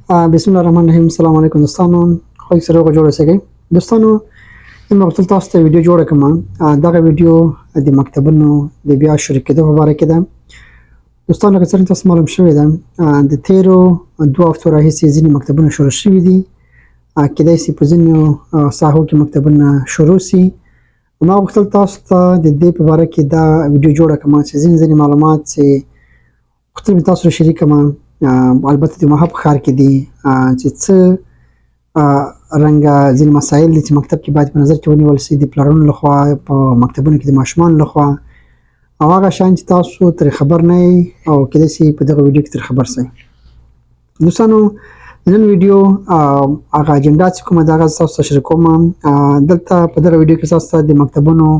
بسم الله الرحمن الرحیم. السلام علیکم دوستانو، خو سره جوړ اوسئ. دوستانو نن مقتل تاسو ته ویډیو جوړ کوم. دغه ویډیو د مکتبونو د بیا شروع کېدو په اړه کې ده. دوستانو که څنګه تاسو معلوم شوی ده د تیرو 2 هفتو راهیسې ځینې مکتبونه شروع شوي دي. کېدای شي په ځینو ساحو کې مکتبونه شروع سي. ما غوښتل تاسو ته د دې په اړه کې دا ویډیو جوړ کوم چې ځینې معلومات چې غوښتل مې تاسو سره شریک کړم. البته د مها په ښار کې دي چې څه رنګه ځینې مسایل دي چې مکتب کې باید په نظر کې ونیول سي د پلارونو لخوا، په مکتبونو کې د ماشومانو لخوا، او هغه شیان چې تاسو ترې خبر نه یئ او کېدای شي په دغه ویډیو کې ترې خبر سئ. دوستانو د نن ویډیو هغه اجنډا چې کومه ده هغه تاسو سره شریکوم. دلته په دغه ویډیو کې تاسو ته د مکتبونو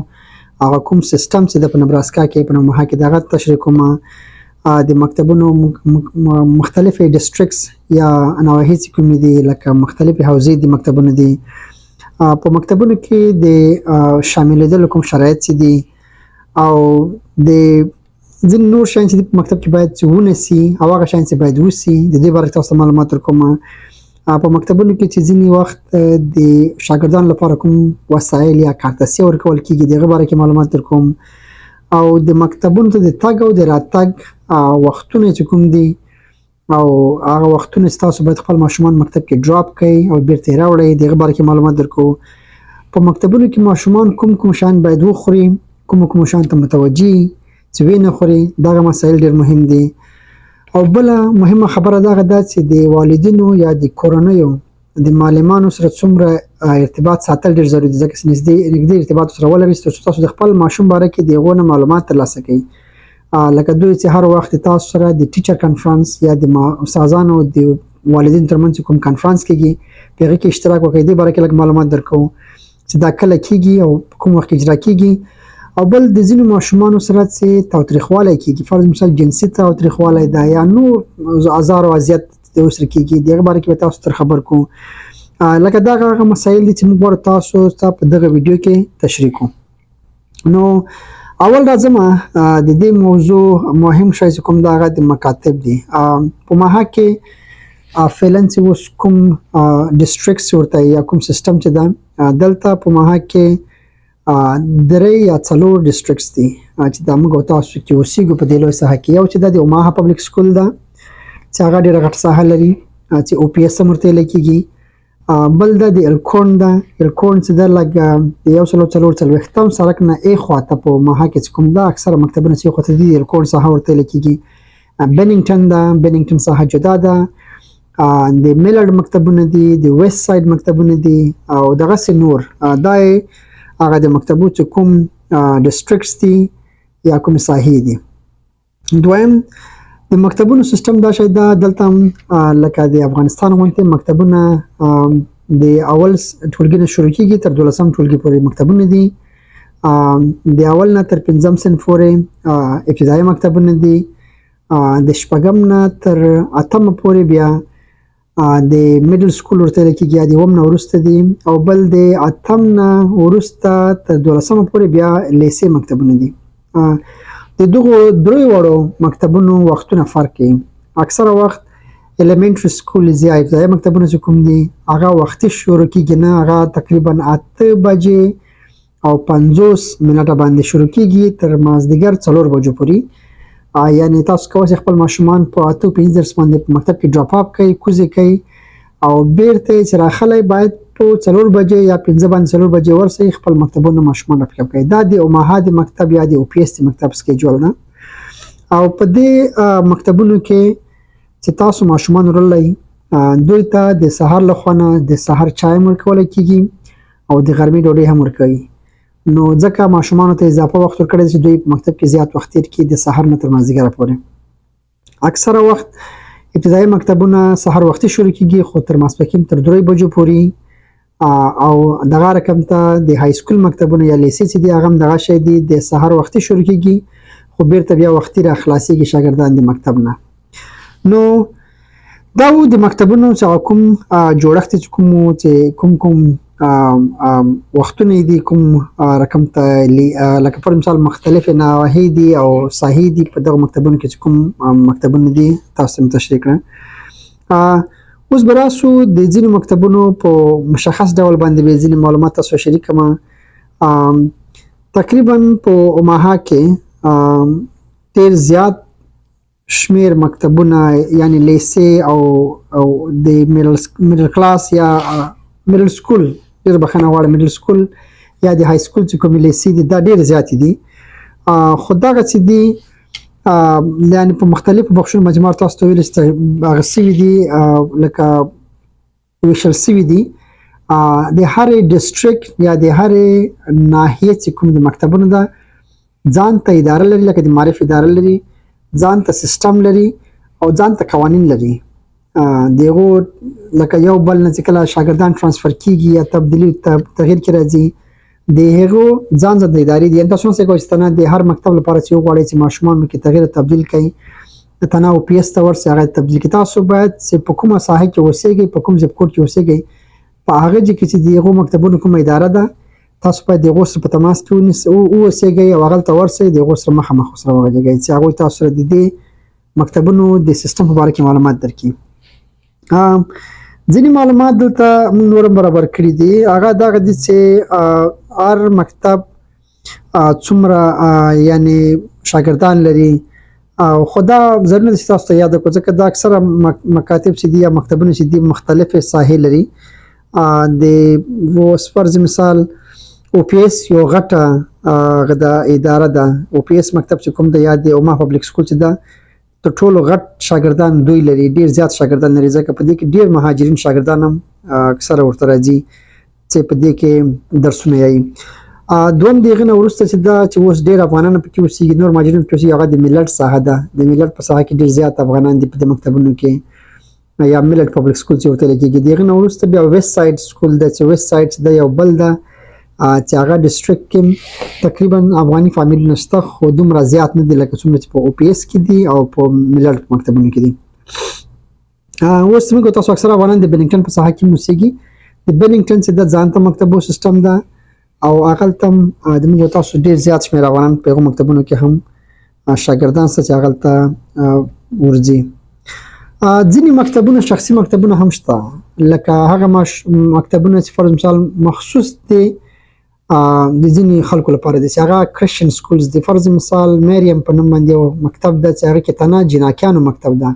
هغه کوم سیسټم چې د په نبراسکا کې په نومها کې د هغه تشریح کوم. د مکتبونو مختلفې ډسټرکټس یا نواحې چې کومې دي لکه مختلفې حوزې د مکتبونو دي. په مکتبونو کې د شاملېدلو کوم شرایط چې دي او د ځینې نور شیان چې په مکتب کې باید ونسي او هغه شیان چې باید وسي د دې باره کې تاسو ته معلومات درکوم. په مکتبونو کې چې ځینې وخت د شاګردانو لپاره کوم وسایل یا کارتسیه ورکول کېږي د هغې باره کې معلومات درکوم، او د مکتبونو ته د تګ او د راتګ وختونه چې کوم دي او هغه وختونه چې تاسو باید خپل ماشومان مکتب کې ډراپ کړئ او بیرته یې راوړئ د هغې باره کې معلومات درکوو. په مکتبونو کې ماشومان کوم شیان باید وخوري، کوم شیان ته متوجه چې ویې نه خوري، دغه مسایل ډېر مهم دي. او بله مهمه خبره دغه ده چې د والدینو یا د کورنیو د معلمانو سره څومره ارتباط ساتل ډېر ضروري دي، ځکه چې نږدې ارتباط سره ولرئ ترڅو تاسو د خپل ماشوم باره کې د هغو نه معلومات ترلاسه کړئ. لکه دوی چې هر وخت تاسو سره د ټیچر کنفرانس یا د استادانو د والدینو ترمنځ کوم کنفرانس کېږي په هغې کې اشتراک وکړئ. دې باره کې لږ معلومات درکوو چې دا کله کېږي او په کوم وخت کې اجرا کېږي. او بل د ځینو ماشومانو سره چې تاوتریخوالی کېږي، فرض مثال جنسي تاوتریخوالی ده یا نور آزار او اذیت د ورسره کېږي، د هغې باره کې به تاسو تر خبر کړو. لکه دغه هغه مسایل دي چې موږ غواړو تاسو ته په دغه ویډیو کې تشریح کړو. نو اول راځم د دې موضوع مهم شی چې کوم ده هغه د مکاتب دي. په مها کې فعلا چې اوس کوم ډسټرکټس ورته یا کوم سیسټم چې ده دلته په مها کې 3 یا 4 ډسټرکټس دي چې دا موږ او تاسو کې اوسېږو په دې لویه ساحه کې. یو چې دا د اوماها پبلک سکول ده چې هغه ډېره غټه ساحه لري چې OPS هم ورته ویلی کېږي. بل دا د الکون ده، الکون چې ده لږ د 144 سړک نه ایخوا ته په اوماها کې چې کوم ده اکثره مکتبونه چې ایخوا ته دي د الکون ساحه ورته ویلی کېږي. بیننګټن ده، بیننګټن ساحه جدا ده. د میلرډ مکتبونه دي، د ویسټ ساید مکتبونه دي او دغسې نور. دا هغه د مکتبو چې کوم ډسټرکټس دي یا کوم ساحې دي. دویم د مکتبونو سیسټم دا شی ده دلته لکه د افغانستان غوندې مکتبونه د اول ټولګي نه شروع کېږي تر 12 ټولګي پورې مکتبونه دي. د اول نه تر 5 صنف پورې ابتدایي مکتبونه دي. د 6 نه تر 8 پورې بیا د میډل سکول ورته ویل کېږي یا د 9 نه وروسته دي. او بل د 8 نه وروسته تر 12 پورې بیا لیسې مکتبونه دي. د دغو دریو مکتبونو وختونه فرق کوي. اکثره وخت الیمنټري سکول یا ابتدایي مکتبونه چې کوم دي هغه وختي شروع کېږي نه، هغه تقریبا 8 بجې او 50 منټه باندې شروع کېږي تر مازدیګر 4 بجو پورې. یعنې تاسو کولی شئ خپل ماشومان په 8:15 باندې په مکتب کې ډراپ اپ کړئ، کوزې کړئ او بیرته چې راخلی باید په 4 بجې یا 5 باندې 4 بجې ورسئ خپل مکتبونه ماشومان را پکپ کړئ. دا د اوماها د مکتب یا د OPS د مکتب سکیجول ده. او په دې مکتبونو کې چې تاسو ماشومان ورلئ دوی ته د سهار لخوا نه د سهار چای هم ورکولی کېږي او د غرمې ډوډۍ هم ورکوي. نو ځکه ماشومانو ته اضافه وخت ورکړی چې دوی په مکتب کې زیات وخت تېر کړي د سهار نه تر مازدیګره پورې. اکثره وخت ابتدایي مکتبونه سهار وختي شروع کېږي خو تر ماسپښین تر 3 بجو پورې. او دغه رقم ته د های سکول مکتبونه یا لیسې چې دي هغه هم دغه شی دي د سهار وختي شروع کېږي خو بیرته بیا وختي را خلاصېږي شاګردان د مکتب نه. نو دا و د مکتبونو چې کوم جوړښت چې کوم وختونه دي کوم رقم ته لکه پر مثال مختلف نواحې دي او ساحې دي په دغه مکتبونو کې چې کوم مکتبونه دي تاسو ته تشریح کړم. اوس به راسو د ځینې مکتبونو په مشخص ډول باندې به ځینې معلومات تاسو شریکم. تقریبا په اوماها کې ډېر زیات شمیر مکتبونه یعنی لیسې او د میډل کلاس یا میډل سکول، ډېر بخښنه غواړم، میډل سکول یا د های سکول چې کومې لیسې دي دا ډېرې زیاتې دي. خو دغسې دي یعنې په مختلفو بخشونو مجموعه تاسو ته ویلې چې هغه سوي دي لکه ویشل سوي دي د هرې ډسټرکټ یا د هرې ناحیې چې کوم د مکتبونو ده ځان ته اداره لري، لکه د معارف اداره لري، ځان ته سیستم لري او ځان ته قوانین لري. د هغو لکه یو بل نه چې کله شاګردان ترانسفر کیږي یا تبدیلي تغییر کې راځي د هغو ځان ځان د ادارې دي. یعنې تاسو نشئ کولی چې تنه د هر مکتب لپاره چې وغواړئ چې ماشومان کې تغییر تبدیل کړئ تنه او پی ایس ته ورسئ هغه تبدیل کړئ. تاسو باید چې په کومه ساحه کې اوسیږئ، په کوم زپ کوډ کې اوسیږئ، په هغه ځای کې چې د هغو مکتبونو کومه اداره ده تاسو باید د هغو سره په تماس کې واوسیږئ او هغلته ورسئ، د هغو سره مخامخ ورسره وغږیږئ چې هغوی تاسو سره د دې مکتبونو د سیستم په باره کې معلومات درکړي. ځینې معلومات دلته موږ نور هم برابر کړي دي. هغه دغه دي چې هر مکتب څومره یعنې شاګردان لري او خو دا ضروري نه ده چې تاسو ته یاد کړو ځکه دا اکثره مکاتب چې دي یا مکتبونه چې دي مختلفې ساحې لري. د فرض مثال او پی ایس یو غټه اداره ده. او پی ایس مکتب چې کوم ده یا د اوما پبلیک سکول چې ده تر ټولو غټ شاګردان دوی لري، ډېر زیات شاګردان لري ځکه په دې کې ډېر مهاجرین شاګردان هم اکثره ورته راځي چې په دې کې درسونه یایي. دوم د هغې نه وروسته چې دا چې اوس ډېر افغانان پکې اوسېږي، نور مهاجرین پکې اوسېږي، هغه د ملت ساحه ده. د ملت په ساحه کې ډېر زیات افغانان دي په دې مکتبونو کې یا ملت پبلیک سکول چې ورته ویل کېږي. د هغې نه وروسته بیا ویسټ ساید سکول ده چې ویسټ ساید چې ده یو بل ده چې هغه ډسټرکټ کې تقریبا افغاني فامیلونه شته خو دومره زیات نه دي لکه څومره چې په او پی ایس کې دي او په ملت مکتبونو کې دي. اوس موږ تاسو اکثره افغانان د بلنګټن په ساحه کې اوسېږي. د بلنګټن چې ده ځان ته مکتبو سیستم ده او هغلته هم د موږ تاسو ډېر زیات شمېر افغانان په هغو مکتبونو کې هم شاګردان شته چې هغلته ورځي. ځینې مکتبونه شخصي مکتبونه هم شته لکه هغه مکتبونه چې فرض مثال مخصوص دي د ځینې خلکو لپاره دي چې هغه کرسچن سکولز دي. فرض مثال مریم په نوم باندې یو مکتب ده چې هغه کې تنه جناکیانو مکتب ده،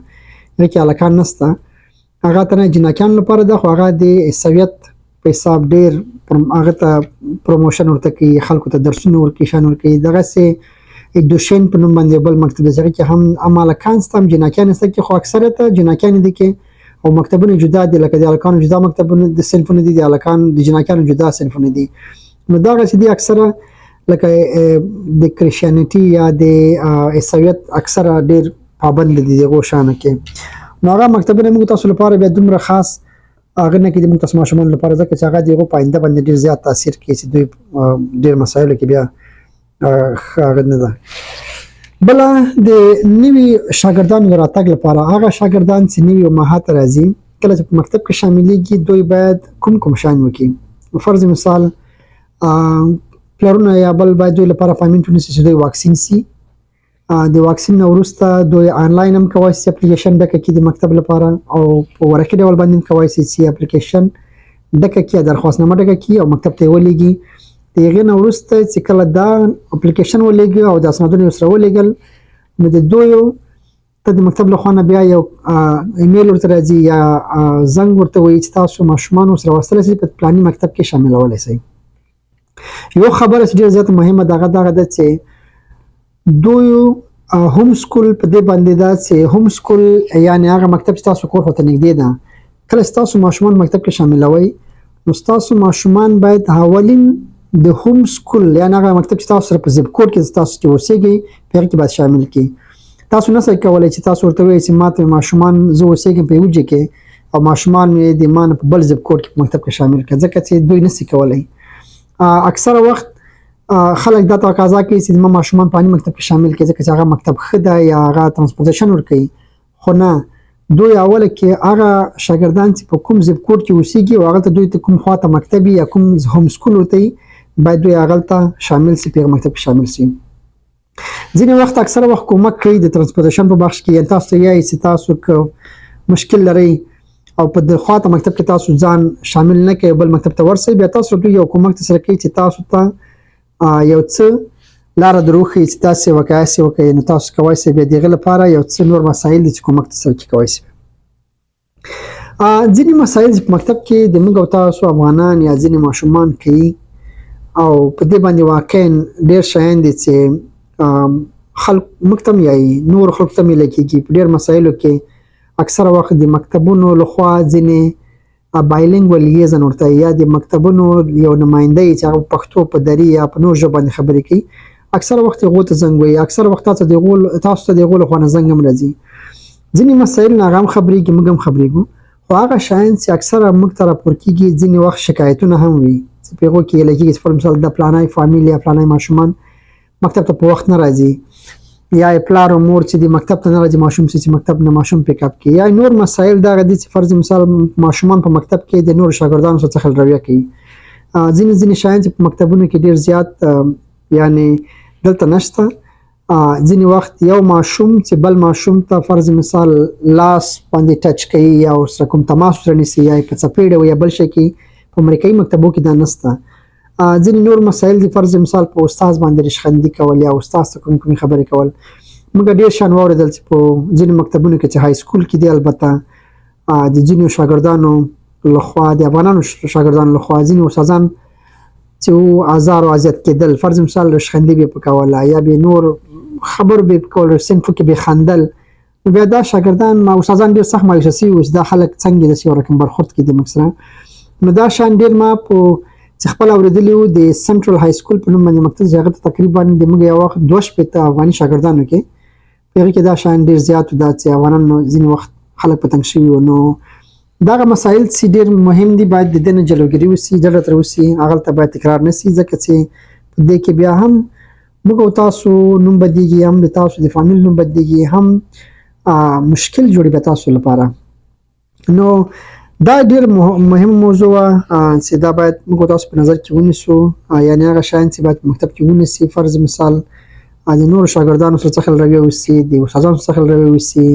هغه کې هلکان نشته، هغه تنه جناکیانو لپاره ده خو هغه د عیسویت په حساب ډېر هغه ته پروموشن ورته کوي، خلکو ته درسونه ورکوي، شان ورکوي. دغسې دوشین په نوم باندې بل مکتب دی چې هغه کې هم هلکان شته هم جناکیان شته کې خو اکثریت جناکیانې دي کې او مکتبونه جدا دي لکه د هلکانو جدا مکتبونه د صنفونه دي، د هلکانو د جناکیانو جدا صنفونه دي. نو دغسې دي اکثره لکه د کرسچیانټي یا د عیسویت اکثره ډېر پابند دي د هغو شانو کې. نو هغه مکتبونه موږ تاسو لپاره بیا دومره خاص هغه نه کېدي موږ تاسو ماشومانو لپاره ځکه چې هغه د هغو په آینده باندې ډېر زیات تاثیر کوي چې دوی ډېر مسایلو کې بیا هغه نه ده. بله د نوي شاګردانو د راتګ لپاره هغه شاګردان چې نوي اوماها ته راځي کله چې په مکتب کې شاملېږي دوی باید کوم شیان وکړي. فرض مثال پلرونه یا بل باید دوی لپاره فاهمین ونیسي چې دوی واکسین سي. د واکسین نه وروسته دوی آنلاین هم کولی شي اپلیکیشن ډکه کړي د مکتب لپاره او په ورقي ډول باندې هم کولی شي چې اپلیکیشن ډکه کړي یا درخواستنامه ډکه کړي او مکتب ته یې ولېږي. د هغې نه وروسته چې کله دا اپلیکیشن ولېږي او د اسنادونه یې ورسره ولېږل نو د دویو ته د مکتب له خوا نه بیا یو ایمیل ورته راځي یا زنګ ورته وایي چې تاسو ماشومان ورسره واستلی شئ په فلاني مکتب کې شاملولی شئ. یو خبره چې ډېره زیاته مهمه ده هغه دغه ده چې دوی هوم سکول په دې باندې ده چې هوم سکول یعنې هغه مکتب چې تاسو کور ورته نږدې ده کله چې تاسو ماشومان مکتب کې شاملوئ نو ستاسو ماشومان باید اولین د هوم سکول یعنې هغه مکتب چې تاسو سره په زپ کوډ کې تاسو چې اوسېږئ په هغې کې باید شامل کړي. تاسو نشئ کولی چې تاسو ورته ووایئ چې ما ته ماشومان زه اوسېږم په یوه ځای کې او ماشومان مې د ما نه په بل زپ کوډ کې په مکتب کې شامل کړه ځکه چې دوی نشي کولی. اکثره وخت خلک دا تقاضا کوي چې زما ماشومان په هغه مکتب کې شامل کړي ځکه چې هغه مکتب ښه ده یا هغه ترانسپورټیشن ورکوي خو نه دوی اوله کې هغه شاګردان چې په کوم زپ کوډ کې اوسېږي او هغلته دوی ته کوم خواته مکتب یا کوم هوم سکول ورته وي باید دوی هغلته شامل شي په هغه مکتب کې شامل شي. ځینې وخت اکثره وخت کومک کوي د ترانسپورټیشن په بخش کې یعنې تاسو ته یایي چې تاسو که مشکل لرئ او په د خواته مکتب کې تاسو ځان شامل نه کړئ بل مکتب ته ورسئ بیا تاسو ټول یو کومک سره کوي چې تاسو ته یو څه لار دروخي چې تاسو وکاسي وکړئ نو تاسو کوی شئ بیا دغه لپاره یو څه نور مسایل چې کومک سره کوی شئ ځینې مسایل په مکتب کې د موږ او تاسو افغانان یا ځینې ماشومان کوي او په دې باندې واقعا ډېر شیان دي چې خلک مکتب یایي نور خلک ته ملکیږي په ډېر مسایلو کې اکثره وخت د مکتبونو لخوا ځینې بایلینګوال لیزن ورته یا د مکتبونو یو نماینده چې هغه پښتو په دري یا په نور ژبه باندې خبرې کوي اکثره وخت هغو ته زنګ وایي اکثره وخت تاسو ته د هغو لخوا نه زنګ هم راځي ځینې مسایل نه هغه هم خبرېږي موږ هم خبرېږو خو هغه شیان چې اکثره موږ ته راپور کېږي ځینې وخت شکایتونه هم وي چې په هغو کې ویل کېږي چې پر مثال د فلانی فامیل یا فلانی ماشومان مکتب ته په وخت نه راځي یا پلار او مور چې د مکتب ته نه راځي ماشوم چې مکتب نه ماشوم پیک اپ کوي یا نور مسایل دغه دي چې فرض مثال ماشومان په مکتب کې د نور شاګردانو څخه رویه کوي ځینې شیان چې په مکتبونو کې ډیر زیات یعنی دلته نشته ځینې وخت یو ماشوم چې بل ماشوم ته فرض مثال لاس باندې ټچ کوي یا سره کوم تماس سره نیسي یا په څپېړه یا بل شي کې په امریکایي مکتبو کې دا نشته ځینې نور مسایل دي فرض مثال په استاد باندې رشخندي کول یا استاد ته کوم خبرې کول موږ ډېر شان واورېدل چې په ځینې مکتبونو کې چې های سکول کې دي البته د ځینو شاګردانو لخوا د افغانانو شاګردانو لخوا ځینې استادان چې آزار او اذیت کېدل فرض مثال رشخندي به پکوله یا به نور خبر به کول صنف کې به خندل نو بیا دا شاګردان ما استادان ډېر سخت مایوسه شي اوس دا خلک څنګه د یو رقم برخورد کړي د مکسره نو دا شان ډېر ما په چې خپل اوریدلی وو د سنټرل های سکول په نوم باندې مکتب هغه ته تقریبا د موږ یو وخت 2 افغاني شاګردانو کې هغه کې دا شان ډیر زیات دا چې افغانانو ځینې وخت خلک په تنګ شوي نو دغه مسایل چې ډیر مهم دي باید د دې نه جلوګیري وسي ډېر تر وسي هغه ته باید تکرار نشي ځکه چې په دې کې بیا هم موږ او تاسو نوم بدیږي هم د تاسو د فامیل نوم بدیږي هم مشکل جوړي به تاسو لپاره نو دا ډیر مهم موضوع چې دا باید موږ تاسو په نظر کې ونیسو یعنی هغه شیان چې باید مکتب کې ونیسي فرض مثال د نور شاګردانو څخه رویه وسي د استادانو څخه رویه وسي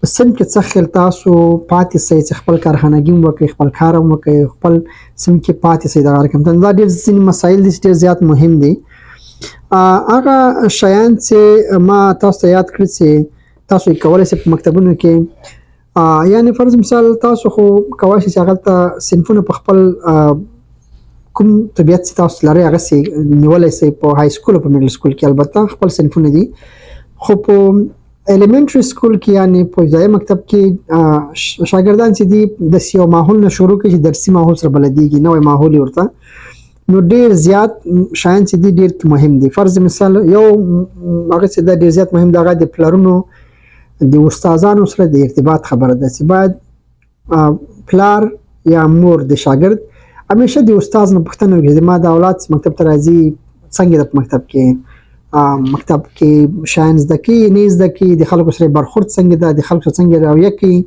په سم کې څخه تاسو پاتې سي چې خپل کارخانګي وکړي خپل کار وکړي خپل سم کې پاتې سي دا رقم دا ډیر ځینې مسایل دي چې ډیر زیات مهم دي هغه شیان چې ما تاسو ته یاد کړی چې تاسو یې کولای شئ په مکتبونو کې یعنی فرض مثال تاسو خو کوای شئ چې هغه ته صنفونه په خپل کوم طبیعت چې تاسو لري هغه سي نیولای شئ په های سکول او په میډل سکول کې البته خپل صنفونه دي خو په الیمنټری سکول کې یعنی په ځای مکتب کې شاګردان چې دي د سیو ماحول نه شروع کوي چې درسي ماحول سره بلديږي نوې ماحول ورته نو ډیر زیات شاین چې دي ډیر مهم دي فرض مثال یو هغه چې د ډیر زیات مهم دغه د پلرونو د استادانو سره د ارتباط خبره ده چې باید پلار یا مور د شاګرد همیشه د استاد نه پوښتنه وکړي ما د اولاد مکتب ته راځي څنګه د مکتب کې شاین زده کوي نه زده کوي د خلکو سره برخورد څنګه ده د خلکو څنګه رویه کوي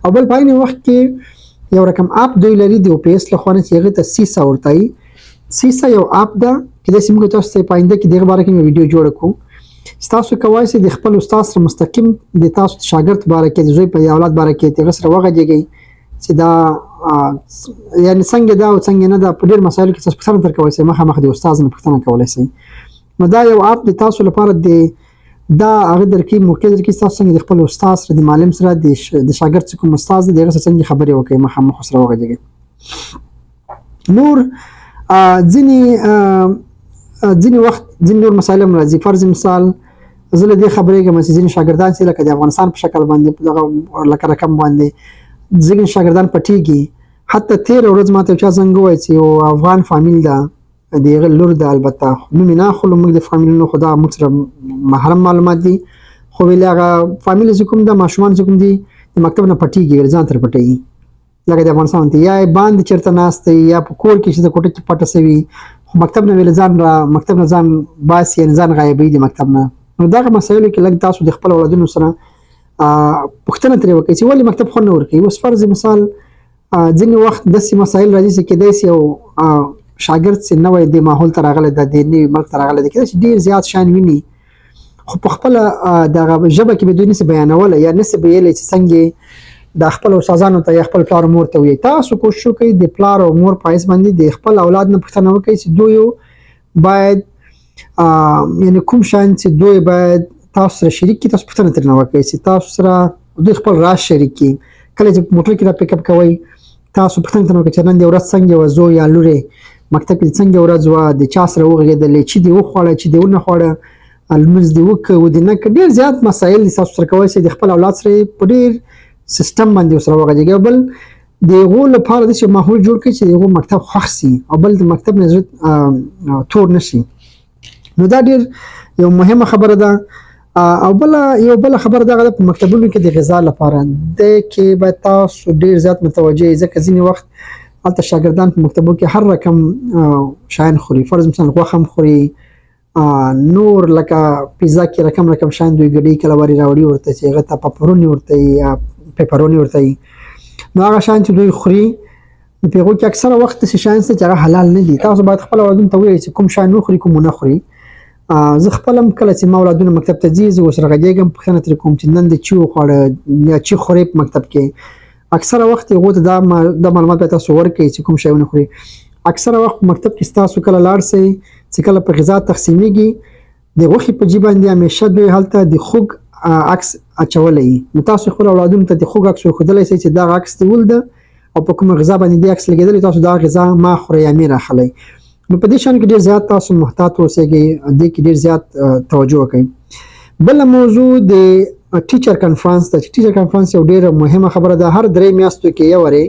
او بل په عین وخت کې یو رقم اپ دوی لري د او پی اس لخوا نه چې هغه ته سیسا ورتای سیسا یو اپ ده چې د سیمه تاسو ته پاینده کې دغه باره کې ویډیو جوړ کوم تاسو کوی شئ د خپل استاد سره مستقیم د تاسو شاګرد باره کې د زوی په اولاد باره کې تاسو سره وغږیږئ چې دا یعنی څنګه دا او څنګه نه دا په ډېر مسایلو کې تاسو پوښتنه کولی شئ مخامخ د استاد نه پوښتنه کولی شئ نو دا یو اپ د تاسو لپاره دا هغه درکې موقع درکې تاسو څنګه د خپل استاد سره د معلم سره د شاګرد څخه کوم استاد دغه څنګه خبرې وکړي مخامخ سره وغږیږئ نور ځینې وخت ځینې نور مسایل هم راځي فرض مثال زه له دې خبرې کوم چې ځینې شاګردان چې لکه د افغانستان په شکل باندې دغه لکه رقم باندې ځینې شاګردان پټیږي حتی 13 ورځې ماته چا څنګه وایي چې یو افغان فامیل ده د هغه لور ده البته نوم یې نه اخلو موږ د فامیل نه خو دا موږ سره محرم معلومات دي خو ویلې هغه فامیل چې کوم ده ماشومان چې کوم دي د مکتب نه پټیږي ځان تر پټوي لکه د افغانستان ته یا باندې چیرته ناست یا په کور کې چې د کوټه کې پټه سوي خو مکتب نه ویل ځان را مکتب نه ځان باسي ځان غایبوي د مکتب نه نو دغه مسایلو کې لږ تاسو د خپل اولادونو سره پوښتنه ترې وکړئ چې ولې مکتب خو نه ورکوي اوس فرض مثال ځینې وخت داسې مسایل راځي چې کیدای شي یو شاګرد چې نوی د ماحول ته راغلی ده د نوي ملک ته راغلی ده کیدای شي ډېر زیات شیان ویني خو په خپله دغه ژبه کې به دوی نسي بیانولی یا نسي ویلی چې څنګه د خپل استادانو ته یا خپل پلار مور ته وي تاسو کوشش وکړئ د پلار او مور پایس باندې د خپل اولاد نه پوښتنه وکړئ چې دوی باید یعنی کوم شان چې دوی باید تاسو سره شریک کی تاسو پوښتنه ترنه وکړئ چې تاسو سره دوی خپل راز شریک کی کله چې موټر کې را پک اپ کوي تاسو پوښتنه ترنه وکړئ چې نن د ورځ څنګه وځو یا لوري مکتب کې څنګه ورځ و د چا سره وغږېدل چې دی وخوړه چې دی ونه خوړه المز دی وک و دی نه ډیر زیات مسایل تاسو سره کوي چې د خپل اولاد سره په ډیر سیستم باندې سره وغږیږي بل د غول لپاره د څه ماحول جوړ کړي چې دغه مکتب خوښ سي او بل د مکتب نظر تور نشي نو دا ډیر یو مهمه خبره ده او بل خبره ده په مکتبونو کې د غذا لپاره د کې به تاسو ډیر زیات متوجه ځکه ځینې وخت البته شاګردان په مکتبو کې هر رقم شاین خوري فرض مثلا غوښه هم خوري نور لکه پیزا کې رقم شاین دوی ګډي کلواري راوړي ورته چې هغه ته پپرونی ورته یا پیپرونی ورته نو هغه شاین چې دوی خوري نو په هغه کې اکثره وخت چې شاین څه هغه حلال نه دي تاسو باید خپل اولادونو ته وایئ چې کوم شاین نو خوري کوم نه خوري زه خپل کله چې ما اولادونه مکتب ته ځي زه ورسره غږیږم پوښتنه ترې کوم چې نن د چی وخوړه یا چی خوري په مکتب کې اکثره وخت هغه ته د معلومات تاسو ورکړئ چې کوم شی نه خوري اکثره وخت مکتب کې تاسو کله لاړ شئ چې کله په غذا تقسیمیږي د غوښې په جیب باندې همیشه دوی هلته د خوږ عکس اچولې نو تاسو خپل اولادونو ته د خوږ عکس ورښودلی شئ چې دا عکس دی ولده او په کومه غذا باندې د عکس لګېدلی تاسو دا غذا ما خورئ یا مې راخلئ نو په دې شان کې ډېر زیات تاسو محتاط اوسئ دې کې ډېر زیات توجه وکړئ بله موضوع د ټیچر کنفرانس ته چې ټیچر کنفرانس یو ډېره مهمه خبره ده هر 3 میاشتو کې یو وری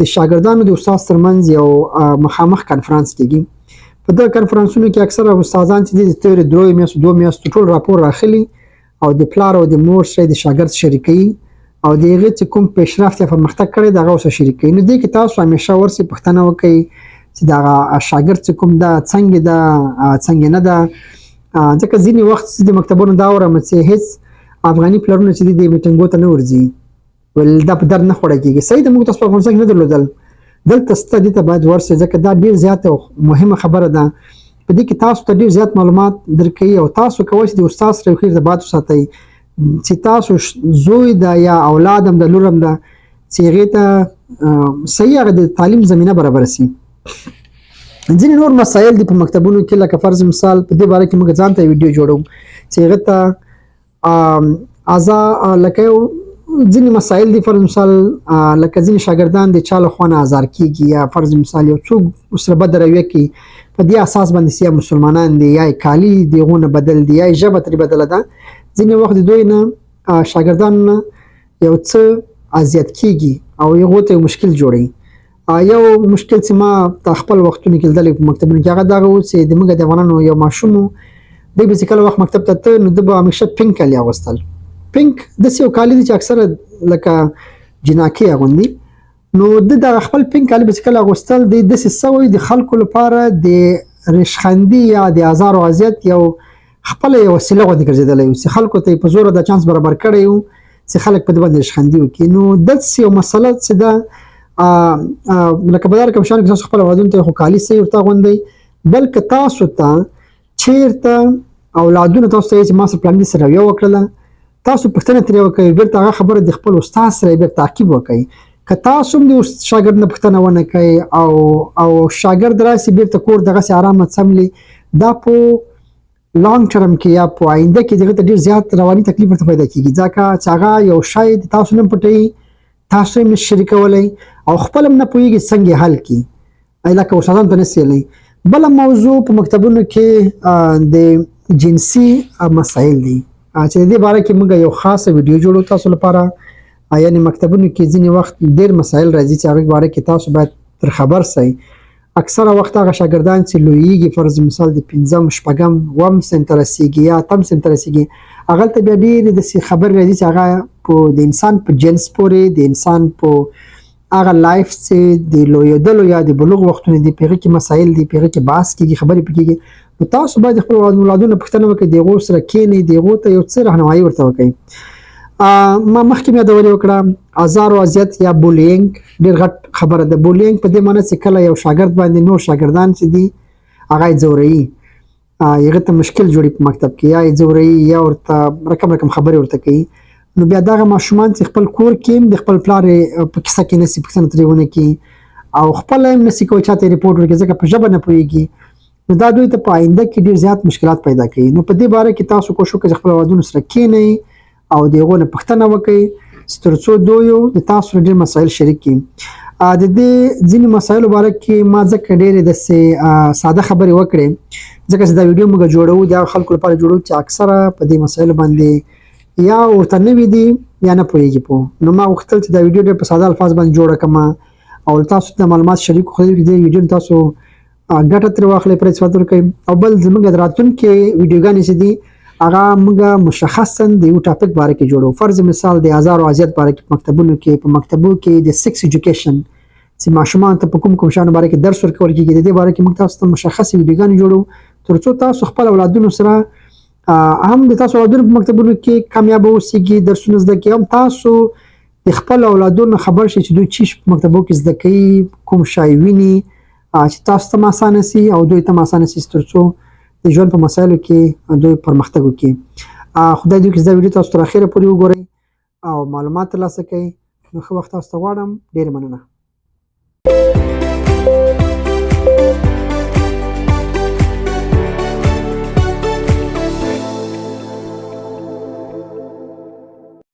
د شاګردانو د استاد ترمنځ یو مخامخ کنفرانس کېږي په دغه کنفرانسونو کې اکثره استادان چې د تیرې 3 میاشتو 2 میاشتو ټول راپور راخلي او د پلار او د مور سره د شاګرد شریکي او د هغه چې کوم پیشرفت یا پرمختګ کړی دغه اوسه شریکي نو دې کې تاسو همیشه ورسې پوښتنه وکړئ چې دا شاګرد چې کوم دا څنګه دا څنګه نه دا ځکه ځینې وخت د مکتبونو دا اورم چې هیڅ افغاني پلرونه چې د میټینګو ته نه ورځي ول دا په در نه خوړه کېږي صحیح د موږ تاسو په افغانستان کې نه درلودل دلته ستدي ته باید ورسې ځکه دا ډیر زیات مهمه خبره ده په دې کې تاسو ته ډیر زیات معلومات درکوي او تاسو کولی شئ د استاد سره ښه ارتباط وساتئ چې تاسو زوی دا یا اولاد هم د لور هم ده چې هغې ته صحیح هغه د تعلیم زمینه برابره سي ځینې نور مسایل دي په مکتبونو کې لکه فرض مثال په دې باره کې موږ ځان ته ویډیو جوړو چې هغه ته لکه یو ځینې مسایل دي فرض مثال لکه ځینې شاګردان د چا له خوا نه ازار کېږي یا فرض مثال یو څوک ورسره بده رویه کوي په دې اساس باندې یا مسلمانان دي یا کالي د هغو نه بدل دي یا ژبه ترې بدله ده ځینې وخت د دوی نه شاګردانو نه یو څه اذیت کېږي او هغو ته یو مشکل جوړوي یو مشکل چې ما په خپل وختونو کې لیدلی په مکتبونو کې هغه دغه و چې د موږ د افغانانو یو ماشوم و دی به چې کله وخت مکتب ته ته نو ده به همیشه پینک کالي اغوستل پینک داسې یو کالي دی چې اکثره لکه جناکې اغوندي نو ده دغه خپل پینک کالي به چې کله اغوستل دی داسې سوی د خلکو لپاره د ریشخندي یا د ازار او اذیت یو خپله یو وسیله غوندې ګرځېدلی و چې خلکو ته یې په زوره دا چانس برابر کړی و چې خلک په ده باندې ریشخندي وکړي نو داسې یو مسله چې ده لکه په دا رقم شان کې تاسو خپل اولادونو ته خو کالي صحیح ورته اغوندئ بلکې تاسو ته چیرته اولادونه تاسو ته چې ما سره پلان دي سره رویه وکړله تاسو پوښتنه ترې وکړئ بیرته هغه خبره د خپل استاد سره بیرته تعقیب وکړئ که تاسو هم د شاګرد نه پوښتنه ونه کوئ او شاګرد راسي بیرته کور دغسې ارامه څملي دا په لانګ ټرم کې یا په آینده کې دغه ته ډېر زیات رواني تکلیف ورته پیدا کېږي ځکه چې هغه یو شی د تاسو نه پټوي تاسو یې نشئ شریکولی او خپل هم نه پوهېږي څنګه حل کړي لکه استادانو ته نسي ویلی بله موضوع په مکتبونو کې د جنسي مسایل دي چې د دې باره کې موږ یو خاصه ویډیو جوړو تاسو لپاره یعنې مکتبونو کې ځینې وخت ډېر مسایل راځي چې هغې باره کې تاسو باید تر خبر سئ اکثره وخت هغه شاګردان چې لویږي فرض مثال د 5م 6م 9م صنف ته رسېږي یا 8م صنف ته رسېږي هغلته بیا ډېرې داسې خبرې راځي چې هغه د انسان په جنس پورې د انسان په هغه لایف چې د لویېدلو یا د بلوغ وختونه دي په هغې کې مسایل دي په هغې کې بحث کېږي خبرې پکې کېږي نو تاسو باید خپل اولادونه پوښتنه وکړئ د هغو سره کښېنئ د هغو ته یو څه رهنمایي ورته وکړئ ما مخکې مې یادولې وکړه ازار او اذیت یا بولینګ ډېر غټ خبره ده بولینګ په دې معنی چې کله یو شاګرد باندې نور شاګردان چې دي هغه یې ځوروي هغه ته مشکل جوړي په مکتب کې یا یې ځوروي یا ورته رقم خبرې ورته کوي نو بیا دغه ماشومان چې خپل کور کې د خپل پلار په کیسه کې نسی پوښتنه ترې ونه کړي او خپل هم نسی کوي چاته ریپورټ ورکړي ځکه په ژبه نه پوهېږي نو دا دوی ته په آینده کې ډېر زیات مشکلات پیدا کوي نو په دې باره کې تاسو کوشش وکړئ چې خپل اولادونو سره کښېنئ او د هغو نه پوښتنه وکړئ تر څو دوی د تاسو ډېر مسایل شریک کړي د دې ځینې مسایلو باره کې ما ځکه ډېرې داسې ساده خبرې وکړې ځکه چې دا ویډیو موږ جوړوو د هغو خلکو لپاره جوړوو چې اکثره په دې مسایلو باندې یا ورته نوي دي یا نه پوهېږي په نو ما غوښتل چې دا ویډیو ډېر په ساده الفاظ باندې جوړه کړم او تاسو ته معلومات شریک کړم چې دې ویډیو تاسو ګټه ترې واخلئ پرې استفاده وکړئ او بل زموږ د راتلونکي ویډیوګانې چې دي هغه موږ مشخصا د یو ټاپک باره کې جوړو فرض مثال د آزار او اذیت باره کې په مکتبو کې د سیکس ایجوکیشن چې ماشومان ته په کوم شیانو باره کې درس ورکول کېږي د دې باره کې موږ تاسو ته مشخص ویډیوګانې جوړو تر څو تاسو خپل اولادونو سره هم د تاسو اولادونو په مکتبونو کې کامیاب اوسئ درسونه زده کړئ هم تاسو د خپل اولادونو خبر شئ چې دوی څه په مکتبو کې زده کوي کوم شی ویني چې تاسو ته اسانه سي او دوی ته اسانه سي تر څو د ژوند په مسایلو کې دوی پرمختګ وکړي خدای دې وکړي چې دا ویډیو تاسو تر اخره پورې وګورئ او معلومات ترلاسه کړئ نو ښه وخت تاسو ته غواړم ډېر مننه